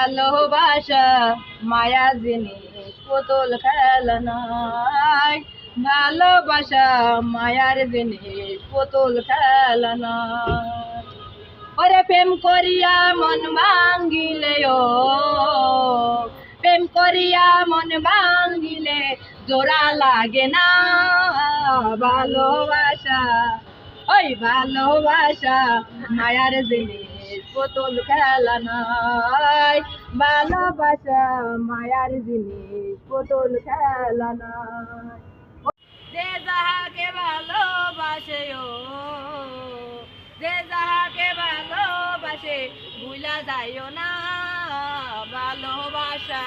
ভালোবাসা মায়া জিনিস পুতুল খেলা নয়। ভালোবাসা মায়ার জিনিস পুতুল খেলা নয়। ওরে প্রেম করিয়া মন ভাঙ্গিলে ও প্রেম করিয়া মন ভাঙ্গিলে জোড়া লাগে না। ভালোবাসা ওই ভালোবাসা মায়ার জিনিস পুতুল খেলা নয়। ভালোবাসা মায়ার জিনিস পুতুল খেলা নয়। যে যাহাকে ভালোবাসে ও যে যাহাকে ভালোবাসে ভুলা যাইও না। ভালোবাসা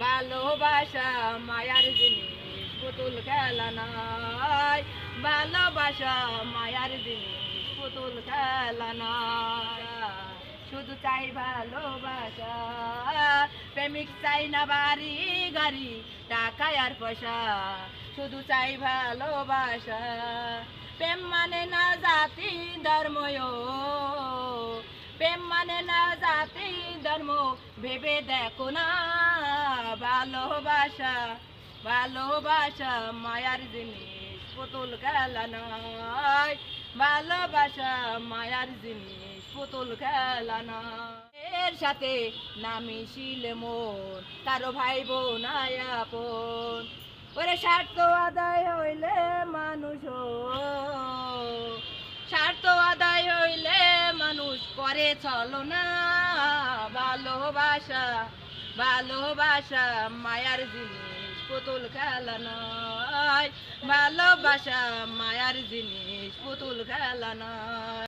ভালোবাসা মায়ার জিনিস পুতুল খেলা নয়। ভালোবাসা মায়ার জিনিস পুতুল খেলা নয়। শুধু চাই ভালোবাসা, প্রেমিক চাই না বাড়ি গাড়ি টাকা আর পয়সা। শুধু চাই ভালোবাসা, প্রেম মানে না জাতি ধর্ম, প্রেম মানে না জাতি ধর্ম ভেবে দেখো না। ভালোবাসা ভালোবাসা মায়ার জিনিস পুতুল খেলা নয়। ভালোবাসা মায়ার জিনিস পুতুল খেলা নয়। এর সাথে না মিশিলে মন কারো ভাই বোন আপন। ওরে স্বার্থ আদায় হইলে মানুষ স্বার্থ আদায় হইলে মানুষ করে চলো না। ভালোবাসা ভালোবাসা মায়ার জিনিস পুতুল খেলা নয়। ভালোবাসা মায়ার জিনিস পুতুল খেলা নয়।